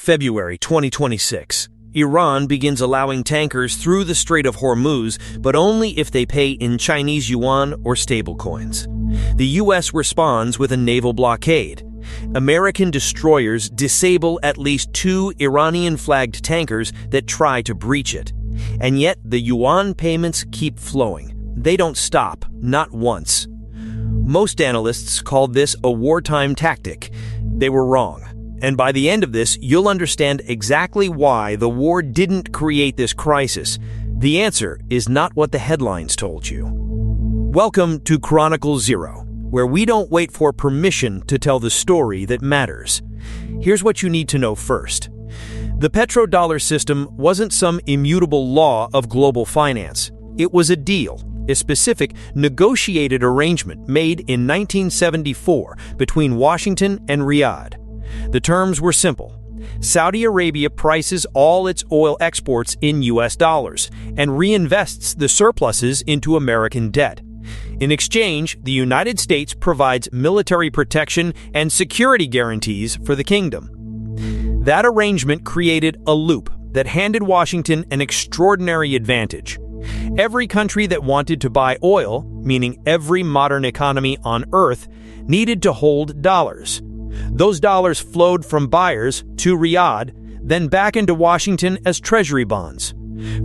February 2026. Iran begins allowing tankers through the Strait of Hormuz, but only if they pay in Chinese yuan or stablecoins. The U.S. responds with a naval blockade. American destroyers disable at least 2 Iranian-flagged tankers that try to breach it. And yet, the yuan payments keep flowing. They don't stop, not once. Most analysts called this a wartime tactic. They were wrong. And by the end of this, you'll understand exactly why the war didn't create this crisis. The answer is not what the headlines told you. Welcome to Chronicle Zero, where we don't wait for permission to tell the story that matters. Here's what you need to know first. The petrodollar system wasn't some immutable law of global finance. It was a deal, a specific negotiated arrangement made in 1974 between Washington and Riyadh. The terms were simple. Saudi Arabia prices all its oil exports in US dollars and reinvests the surpluses into American debt. In exchange, the United States provides military protection and security guarantees for the kingdom. That arrangement created a loop that handed Washington an extraordinary advantage. Every country that wanted to buy oil, meaning every modern economy on Earth, needed to hold dollars. Those dollars flowed from buyers to Riyadh, then back into Washington as treasury bonds.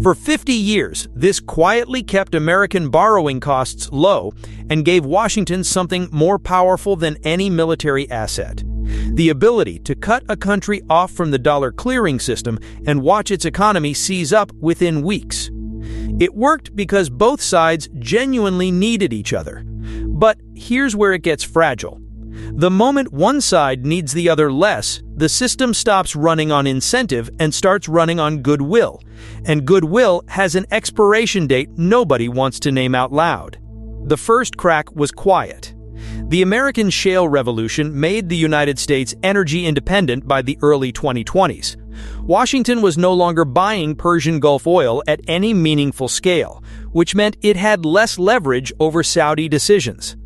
For 50 years, this quietly kept American borrowing costs low and gave Washington something more powerful than any military asset: the ability to cut a country off from the dollar clearing system and watch its economy seize up within weeks. It worked because both sides genuinely needed each other. But here's where it gets fragile. The moment one side needs the other less, the system stops running on incentive and starts running on goodwill. And goodwill has an expiration date nobody wants to name out loud. The first crack was quiet. The American shale revolution made the United States energy independent by the early 2020s. Washington was no longer buying Persian Gulf oil at any meaningful scale, which meant it had less leverage over Saudi decisions.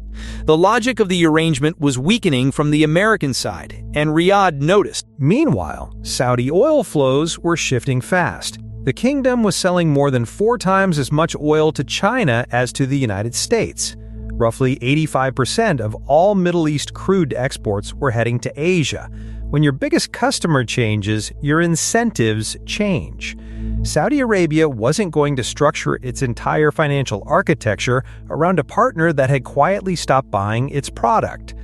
The logic of the arrangement was weakening from the American side, and Riyadh noticed. Meanwhile, Saudi oil flows were shifting fast. The kingdom was selling more than 4 times as much oil to China as to the United States. Roughly 85% of all Middle East crude exports were heading to Asia. When your biggest customer changes, your incentives change. Saudi Arabia wasn't going to structure its entire financial architecture around a partner that had quietly stopped buying its product.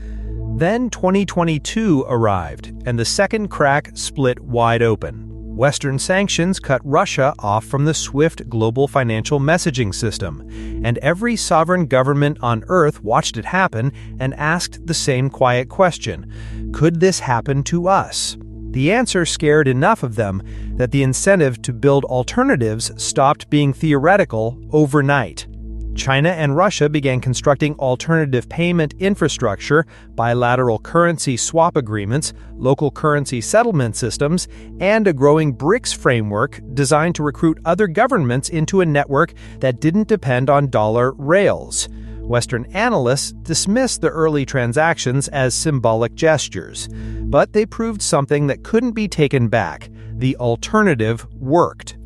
Then 2022 arrived, and the second crack split wide open. Western sanctions cut Russia off from the SWIFT global financial messaging system, and every sovereign government on Earth watched it happen and asked the same quiet question: could this happen to us? The answer scared enough of them that the incentive to build alternatives stopped being theoretical overnight. China and Russia began constructing alternative payment infrastructure, bilateral currency swap agreements, local currency settlement systems, and a growing BRICS framework designed to recruit other governments into a network that didn't depend on dollar rails. Western analysts dismissed the early transactions as symbolic gestures, but they proved something that couldn't be taken back: the alternative worked.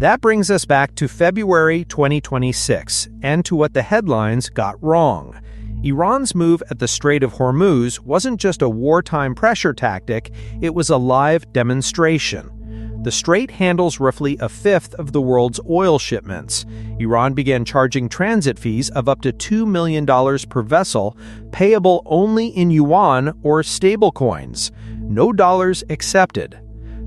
That brings us back to February 2026 and to what the headlines got wrong. Iran's move at the Strait of Hormuz wasn't just a wartime pressure tactic, it was a live demonstration. The strait handles roughly a fifth of the world's oil shipments. Iran began charging transit fees of up to $2 million per vessel, payable only in yuan or stablecoins. No dollars accepted.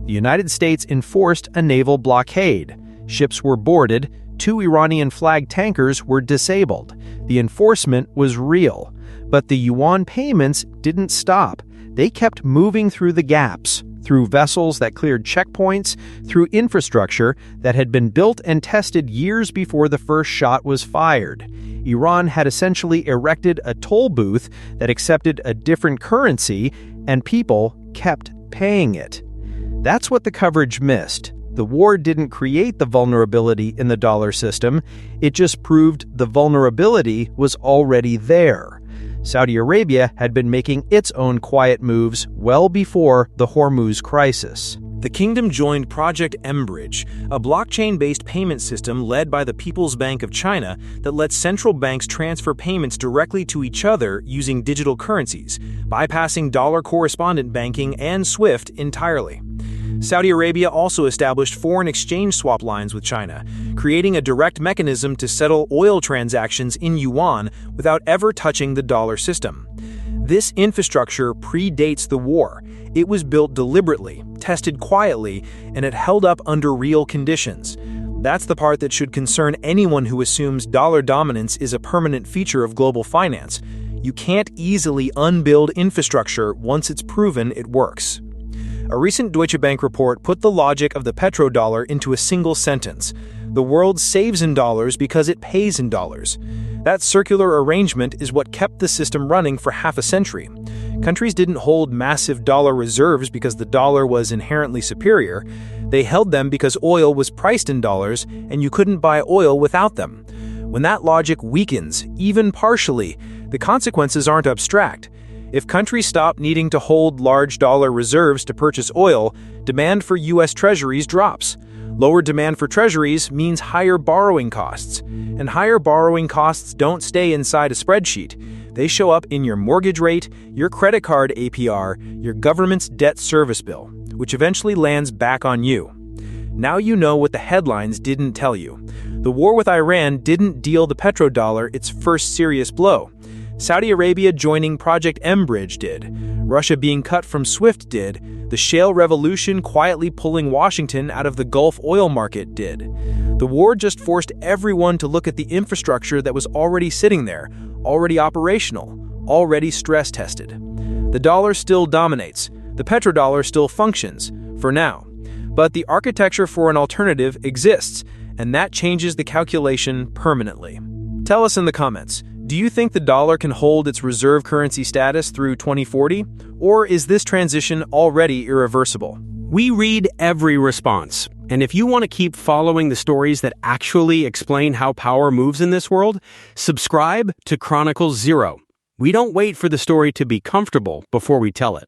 The United States enforced a naval blockade. Ships were boarded, 2 Iranian-flagged tankers were disabled. The enforcement was real. But the yuan payments didn't stop. They kept moving through the gaps, through vessels that cleared checkpoints, through infrastructure that had been built and tested years before the first shot was fired. Iran had essentially erected a toll booth that accepted a different currency, and people kept paying it. That's what the coverage missed. The war didn't create the vulnerability in the dollar system, it just proved the vulnerability was already there. Saudi Arabia had been making its own quiet moves well before the Hormuz crisis. The kingdom joined Project mBridge, a blockchain-based payment system led by the People's Bank of China that lets central banks transfer payments directly to each other using digital currencies, bypassing dollar correspondent banking and SWIFT entirely. Saudi Arabia also established foreign exchange swap lines with China, creating a direct mechanism to settle oil transactions in yuan without ever touching the dollar system. This infrastructure predates the war. It was built deliberately, tested quietly, and it held up under real conditions. That's the part that should concern anyone who assumes dollar dominance is a permanent feature of global finance. You can't easily unbuild infrastructure once it's proven it works. A recent Deutsche Bank report put the logic of the petrodollar into a single sentence. The world saves in dollars because it pays in dollars. That circular arrangement is what kept the system running for half a century. Countries didn't hold massive dollar reserves because the dollar was inherently superior. They held them because oil was priced in dollars and you couldn't buy oil without them. When that logic weakens, even partially, the consequences aren't abstract. If countries stop needing to hold large dollar reserves to purchase oil, demand for U.S. treasuries drops. Lower demand for treasuries means higher borrowing costs. And higher borrowing costs don't stay inside a spreadsheet. They show up in your mortgage rate, your credit card APR, your government's debt service bill, which eventually lands back on you. Now you know what the headlines didn't tell you. The war with Iran didn't deal the petrodollar its first serious blow. Saudi Arabia joining Project mBridge did. Russia being cut from SWIFT did. The shale revolution quietly pulling Washington out of the Gulf oil market did. The war just forced everyone to look at the infrastructure that was already sitting there, already operational, already stress-tested. The dollar still dominates. The petrodollar still functions, for now. But the architecture for an alternative exists, and that changes the calculation permanently. Tell us in the comments. Do you think the dollar can hold its reserve currency status through 2040? Or is this transition already irreversible? We read every response, and if you want to keep following the stories that actually explain how power moves in this world, subscribe to Chronicle 0. We don't wait for the story to be comfortable before we tell it.